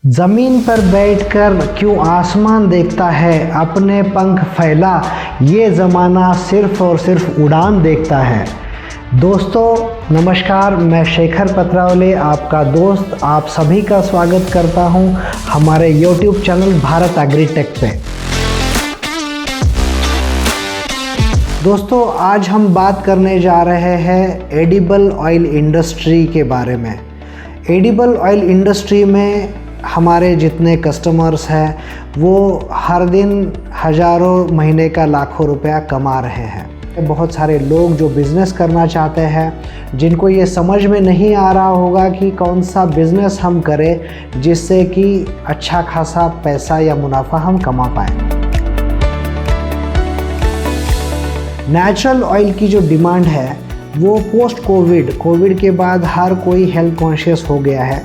जमीन पर बैठकर क्यों आसमान देखता है, अपने पंख फैला ये ज़माना सिर्फ़ और सिर्फ उड़ान देखता है। दोस्तों नमस्कार, मैं शेखर पत्रावले आपका दोस्त आप सभी का स्वागत करता हूं हमारे YouTube चैनल भारत एग्रीटेक पे। दोस्तों आज हम बात करने जा रहे हैं एडिबल ऑयल इंडस्ट्री के बारे में। एडिबल ऑयल इंडस्ट्री में हमारे जितने कस्टमर्स हैं वो हर दिन हज़ारों महीने का लाखों रुपया कमा रहे हैं। बहुत सारे लोग जो बिज़नेस करना चाहते हैं, जिनको ये समझ में नहीं आ रहा होगा कि कौन सा बिज़नेस हम करें जिससे कि अच्छा खासा पैसा या मुनाफा हम कमा पाएँ। नेचुरल ऑयल की जो डिमांड है वो पोस्ट कोविड के बाद हर कोई हेल्थ कॉन्शियस हो गया है,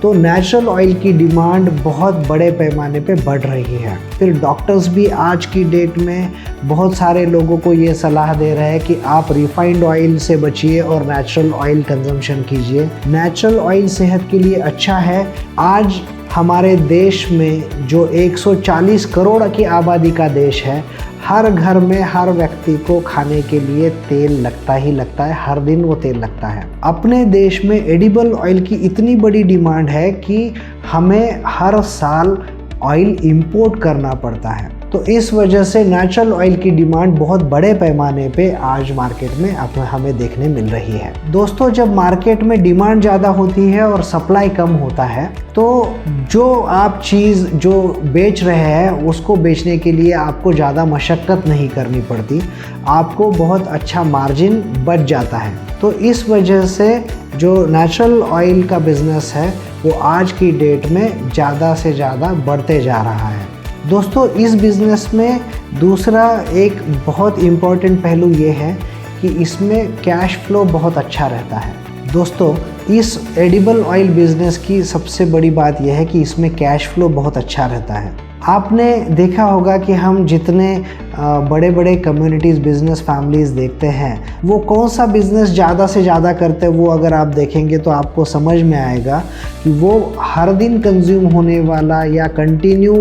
तो नेचुरल ऑयल की डिमांड बहुत बड़े पैमाने पे बढ़ रही है। फिर डॉक्टर्स भी आज की डेट में बहुत सारे लोगों को ये सलाह दे रहे हैं कि आप रिफाइंड ऑयल से बचिए और नेचुरल ऑयल कंजम्पशन कीजिए। नेचुरल ऑयल सेहत के लिए अच्छा है। आज हमारे देश में जो 140 करोड़ की आबादी का देश है, हर घर में हर व्यक्ति को खाने के लिए तेल लगता ही लगता है, हर दिन वो तेल लगता है। अपने देश में एडिबल ऑयल की इतनी बड़ी डिमांड है कि हमें हर साल ऑयल इंपोर्ट करना पड़ता है, तो इस वजह से नेचुरल ऑयल की डिमांड बहुत बड़े पैमाने पे आज मार्केट में हमें देखने मिल रही है। दोस्तों जब मार्केट में डिमांड ज़्यादा होती है और सप्लाई कम होता है, तो जो आप चीज़ जो बेच रहे हैं उसको बेचने के लिए आपको ज़्यादा मशक्क़त नहीं करनी पड़ती, आपको बहुत अच्छा मार्जिन बच जाता है। तो इस वजह से जो नेचुरल ऑयल का बिज़नेस है वो आज की डेट में ज़्यादा से ज़्यादा बढ़ते जा रहा है। दोस्तों इस बिज़नेस में दूसरा एक बहुत इम्पॉर्टेंट पहलू ये है कि इसमें कैश फ्लो बहुत अच्छा रहता है। दोस्तों इस एडिबल ऑयल बिज़नेस की सबसे बड़ी बात यह है कि इसमें कैश फ्लो बहुत अच्छा रहता है। आपने देखा होगा कि हम जितने बड़े बड़े कम्युनिटीज़ बिज़नेस फैमिलीज़ देखते हैं, वो कौन सा बिज़नेस ज़्यादा से ज़्यादा करते हैं, वो अगर आप देखेंगे तो आपको समझ में आएगा कि वो हर दिन कंज्यूम होने वाला या कंटिन्यू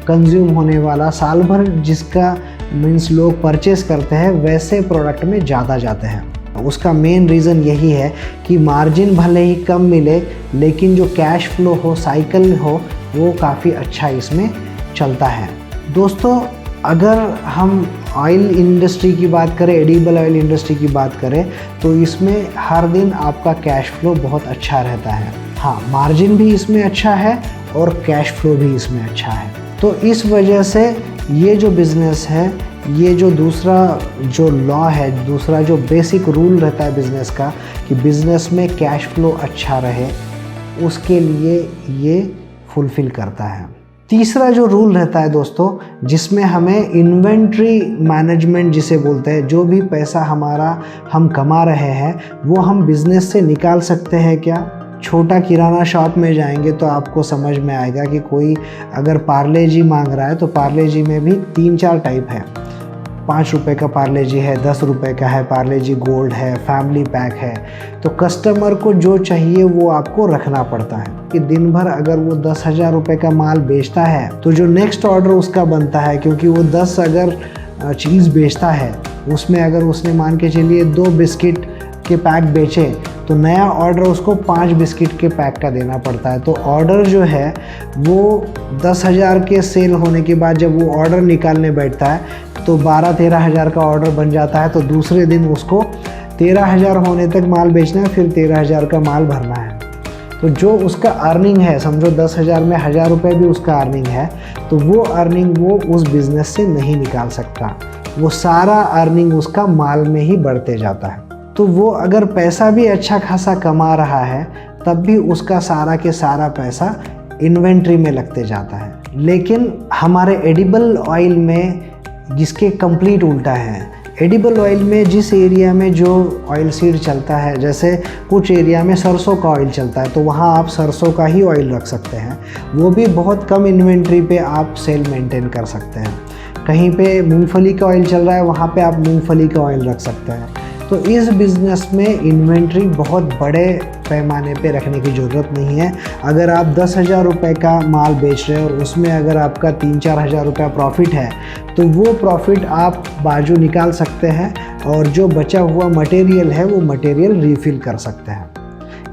कंज्यूम होने वाला, साल भर जिसका मीन्स लोग परचेस करते हैं वैसे प्रोडक्ट में ज़्यादा जाते हैं। उसका मेन रीज़न यही है कि मार्जिन भले ही कम मिले लेकिन जो कैश फ्लो हो, साइकिल हो, वो काफ़ी अच्छा इसमें चलता है। दोस्तों अगर हम ऑयल इंडस्ट्री की बात करें, एडिबल ऑयल इंडस्ट्री की बात करें, तो इसमें हर दिन आपका कैश फ्लो बहुत अच्छा रहता है। हाँ, मार्जिन भी इसमें अच्छा है और कैश फ्लो भी इसमें अच्छा है। तो इस वजह से ये जो बिज़नेस है, ये जो दूसरा जो लॉ है, दूसरा जो बेसिक रूल रहता है बिज़नेस का कि बिज़नेस में कैश फ्लो अच्छा रहे, उसके लिए ये फुलफ़िल करता है। तीसरा जो रूल रहता है दोस्तों, जिसमें हमें इन्वेंट्री मैनेजमेंट जिसे बोलते हैं, जो भी पैसा हमारा हम कमा रहे हैं वो हम बिज़नेस से निकाल सकते हैं क्या। छोटा किराना शॉप में जाएंगे तो आपको समझ में आएगा कि कोई अगर पार्ले जी मांग रहा है तो पार्ले जी में भी 3-4 टाइप है। 5 रुपये का पार्ले जी है, 10 रुपये का है, पार्ले जी गोल्ड है, फैमिली पैक है। तो कस्टमर को जो चाहिए वो आपको रखना पड़ता है कि दिन भर अगर वो 10,000 रुपये का माल बेचता है तो जो नेक्स्ट ऑर्डर उसका बनता है, क्योंकि वो 10 अगर चीज़ बेचता है उसमें अगर उसने मान के चलिए 2 बिस्किट के पैक बेचे तो नया ऑर्डर उसको 5 बिस्किट के पैक का देना पड़ता है। तो ऑर्डर जो है वो 10,000 के सेल होने के बाद जब वो ऑर्डर निकालने बैठता है तो 12-13 हज़ार का ऑर्डर बन जाता है। तो दूसरे दिन उसको 13,000 होने तक माल बेचना है, फिर 13,000 का माल भरना है। तो जो उसका अर्निंग है, समझो 10,000 में 1,000 रुपये भी उसका अर्निंग है, तो वो अर्निंग वो उस बिज़नेस से नहीं निकाल सकता। वो सारा अर्निंग उसका माल में ही बढ़ते जाता है। तो वो अगर पैसा भी अच्छा खासा कमा रहा है तब भी उसका सारा के सारा पैसा इन्वेंट्री में लगते जाता है। लेकिन हमारे एडिबल ऑयल में जिसके कंप्लीट उल्टा है। एडिबल ऑयल में जिस एरिया में जो ऑयल सीड चलता है, जैसे कुछ एरिया में सरसों का ऑयल चलता है तो वहाँ आप सरसों का ही ऑयल रख सकते हैं, वो भी बहुत कम इन्वेंट्री पे आप सेल मेंटेन कर सकते हैं। कहीं पे मूंगफली का ऑयल चल रहा है, वहाँ पे आप मूंगफली का ऑयल रख सकते हैं। तो इस बिज़नेस में इन्वेंट्री बहुत बड़े पैमाने पे रखने की ज़रूरत नहीं है। अगर आप 10,000 रुपये का माल बेच रहे हैं और उसमें अगर आपका 3-4 हज़ार रुपया प्रॉफिट है तो वो प्रॉफिट आप बाजू निकाल सकते हैं और जो बचा हुआ मटेरियल है वो मटेरियल रीफिल कर सकते हैं।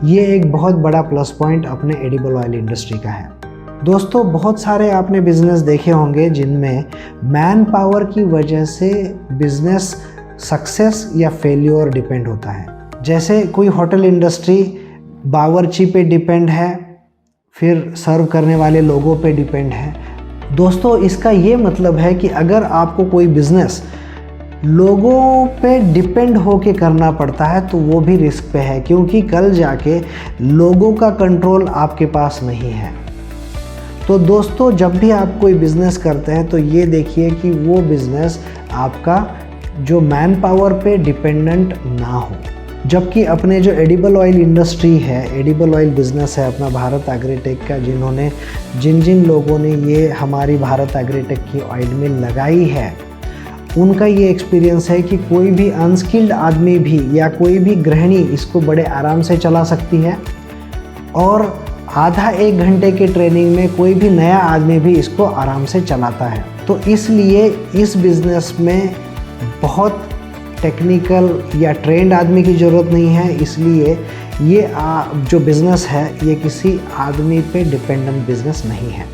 ये एक बहुत बड़ा प्लस पॉइंट अपने एडिबल ऑयल इंडस्ट्री का है। दोस्तों, बहुत सारे आपने बिज़नेस देखे होंगे जिनमें मैन पावर की वजह से बिज़नेस सक्सेस या फेल्योर डिपेंड होता है। जैसे कोई होटल इंडस्ट्री बावर्ची पे डिपेंड है, फिर सर्व करने वाले लोगों पे डिपेंड है। दोस्तों, इसका ये मतलब है कि अगर आपको कोई बिज़नेस लोगों पे डिपेंड होके करना पड़ता है तो वो भी रिस्क पे है, क्योंकि कल जाके लोगों का कंट्रोल आपके पास नहीं है। तो दोस्तों, जब भी आप कोई बिज़नेस करते हैं तो ये देखिए कि वो बिज़नेस आपका जो मैन पावर पे डिपेंडेंट ना हो। जबकि अपने जो एडिबल ऑयल इंडस्ट्री है, एडिबल ऑयल बिज़नेस है अपना भारत एग्रीटेक का, जिन लोगों ने ये हमारी भारत एग्रीटेक की ऑयल मिल लगाई है, उनका ये एक्सपीरियंस है कि कोई भी अनस्किल्ड आदमी भी या कोई भी गृहिणी इसको बड़े आराम से चला सकती है और आधा 1 घंटे के ट्रेनिंग में कोई भी नया आदमी भी इसको आराम से चलाता है। तो इसलिए इस बिज़नेस में बहुत टेक्निकल या ट्रेंड आदमी की ज़रूरत नहीं है। इसलिए ये जो बिज़नेस है ये किसी आदमी पे डिपेंडेंट बिज़नेस नहीं है।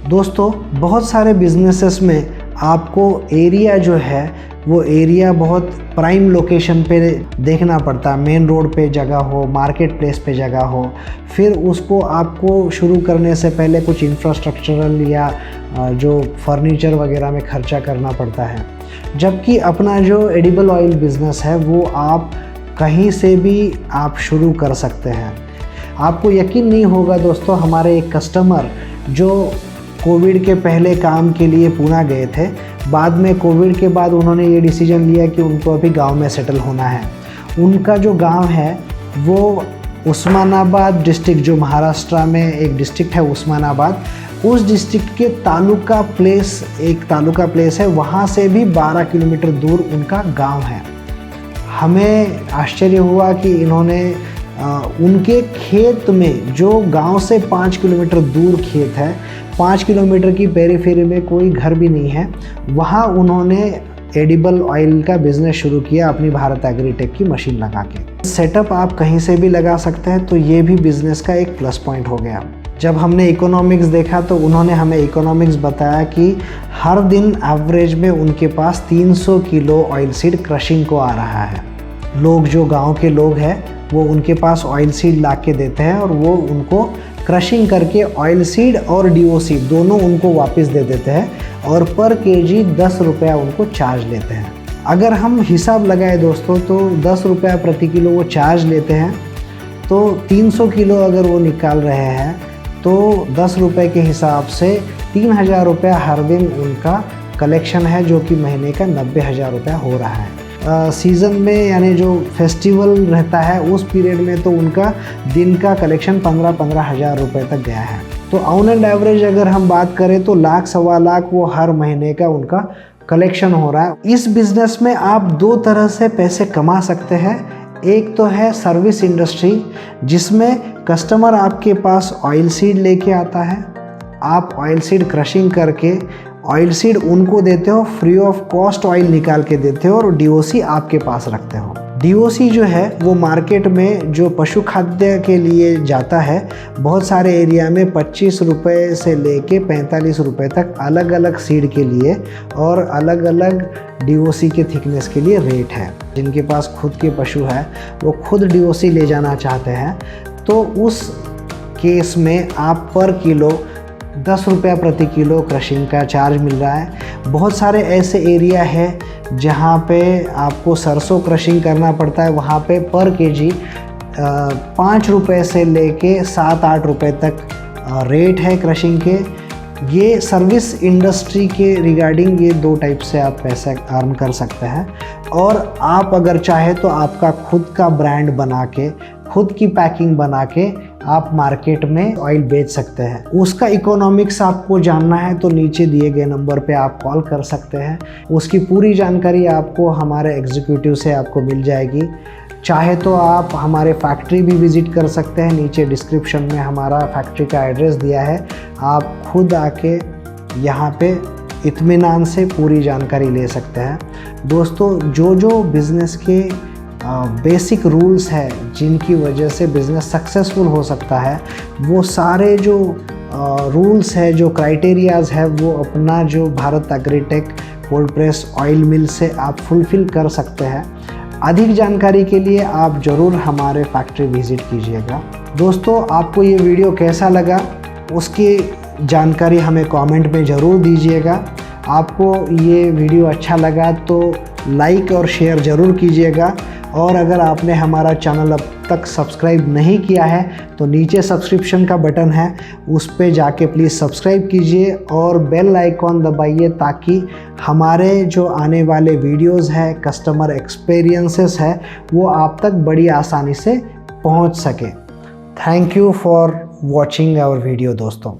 दोस्तों, बहुत सारे बिज़नेसेस में आपको एरिया जो है वो एरिया बहुत प्राइम लोकेशन पे देखना पड़ता है। मेन रोड पे जगह हो, मार्केट प्लेस पे जगह हो, फिर उसको आपको शुरू करने से पहले कुछ इंफ्रास्ट्रक्चरल या जो फर्नीचर वगैरह में खर्चा करना पड़ता है। जबकि अपना जो एडिबल ऑयल बिज़नेस है वो आप कहीं से भी आप शुरू कर सकते हैं। आपको यकीन नहीं होगा दोस्तों, हमारे एक कस्टमर जो कोविड के पहले काम के लिए पुणे गए थे, बाद में कोविड के बाद उन्होंने ये डिसीजन लिया कि उनको अभी गांव में सेटल होना है। उनका जो गांव है वो उस्मानाबाद डिस्ट्रिक्ट, जो महाराष्ट्र में एक डिस्ट्रिक्ट है उस्मानाबाद, उस डिस्ट्रिक्ट के तालुका प्लेस है, वहाँ से भी 12 किलोमीटर दूर उनका गांव है। हमें आश्चर्य हुआ कि इन्होंने उनके खेत में, जो गांव से 5 किलोमीटर दूर खेत है, 5 किलोमीटर की पेरीफेरी में कोई घर भी नहीं है, वहाँ उन्होंने एडिबल ऑयल का बिज़नेस शुरू किया अपनी भारत एग्रीटेक की मशीन लगा के। सेटअप आप कहीं से भी लगा सकते हैं, तो ये भी बिज़नेस का एक प्लस पॉइंट हो गया। जब हमने इकोनॉमिक्स देखा तो उन्होंने हमें इकोनॉमिक्स बताया कि हर दिन एवरेज में उनके पास 300 किलो ऑयल सीड क्रशिंग को आ रहा है। लोग, जो गांव के लोग हैं, वो उनके पास ऑयल सीड ला के देते हैं और वो उनको क्रशिंग करके ऑयल सीड और DOC दोनों उनको वापस दे देते हैं और पर केजी 10 रुपया उनको चार्ज लेते हैं। अगर हम हिसाब लगाएं दोस्तों तो 10 रुपया प्रति किलो वो चार्ज लेते हैं, तो 300 किलो अगर वो निकाल रहे हैं तो 10 रुपये के हिसाब से 3,000 रुपया हर दिन उनका कलेक्शन है, जो कि महीने का 90,000 रुपया हो रहा है। सीज़न में यानी जो फेस्टिवल रहता है उस पीरियड में तो उनका दिन का कलेक्शन 15-15 हज़ार रुपये तक गया है। तो ऑन एंड एवरेज अगर हम बात करें तो लाख सवा लाख वो हर महीने का उनका कलेक्शन हो रहा है। इस बिज़नेस में आप 2 तरह से पैसे कमा सकते हैं। एक तो है सर्विस इंडस्ट्री, जिसमें कस्टमर आपके पास ऑयल सीड लेके आता है, आप ऑयल सीड क्रशिंग करके ऑयल सीड उनको देते हो, फ्री ऑफ कॉस्ट ऑयल निकाल के देते हो और DOC आपके पास रखते हो। DOC जो है वो मार्केट में जो पशु खाद्य के लिए जाता है, बहुत सारे एरिया में 25 रुपये से लेके 45 रुपये तक अलग अलग सीड के लिए और अलग अलग DOC के थिकनेस के लिए रेट है। जिनके पास खुद के पशु है वो खुद DOC ले जाना चाहते हैं, तो उस केस में आप पर किलो 10 रुपया प्रति किलो क्रशिंग का चार्ज मिल रहा है। बहुत सारे ऐसे एरिया है जहाँ पे आपको सरसों क्रशिंग करना पड़ता है, वहाँ पे पर केजी 5 रुपये से लेके 7-8 रुपये तक रेट है क्रशिंग के। ये सर्विस इंडस्ट्री के रिगार्डिंग ये 2 टाइप से आप पैसा अर्न कर सकते हैं। और आप अगर चाहे तो आपका खुद का ब्रांड बना के, खुद की पैकिंग बना के आप मार्केट में ऑयल बेच सकते हैं। उसका इकोनॉमिक्स आपको जानना है तो नीचे दिए गए नंबर पे आप कॉल कर सकते हैं। उसकी पूरी जानकारी आपको हमारे एग्जीक्यूटिव से आपको मिल जाएगी। चाहे तो आप हमारे फैक्ट्री भी विज़िट कर सकते हैं, नीचे डिस्क्रिप्शन में हमारा फैक्ट्री का एड्रेस दिया है। आप खुद आके यहाँ पे इत्मीनान से पूरी जानकारी ले सकते हैं। दोस्तों, जो बिज़नेस के बेसिक रूल्स हैं जिनकी वजह से बिज़नेस सक्सेसफुल हो सकता है, वो सारे जो रूल्स है, जो क्राइटेरियाज़ है, वो अपना जो Bharat agritech cold press oil mill से आप फुलफ़िल कर सकते हैं। अधिक जानकारी के लिए आप ज़रूर हमारे फैक्ट्री विज़िट कीजिएगा। दोस्तों, आपको ये वीडियो कैसा लगा उसकी जानकारी हमें कमेंट में ज़रूर दीजिएगा। आपको ये वीडियो अच्छा लगा तो लाइक और शेयर ज़रूर कीजिएगा। और अगर आपने हमारा चैनल अब तक सब्सक्राइब नहीं किया है तो नीचे सब्सक्रिप्शन का बटन है, उस पे जाके प्लीज़ सब्सक्राइब कीजिए और बेल आइकॉन दबाइए ताकि हमारे जो आने वाले वीडियोस हैं, कस्टमर एक्सपीरियंसेस है, वो आप तक बड़ी आसानी से पहुंच सके। Thank you for watching our video दोस्तों।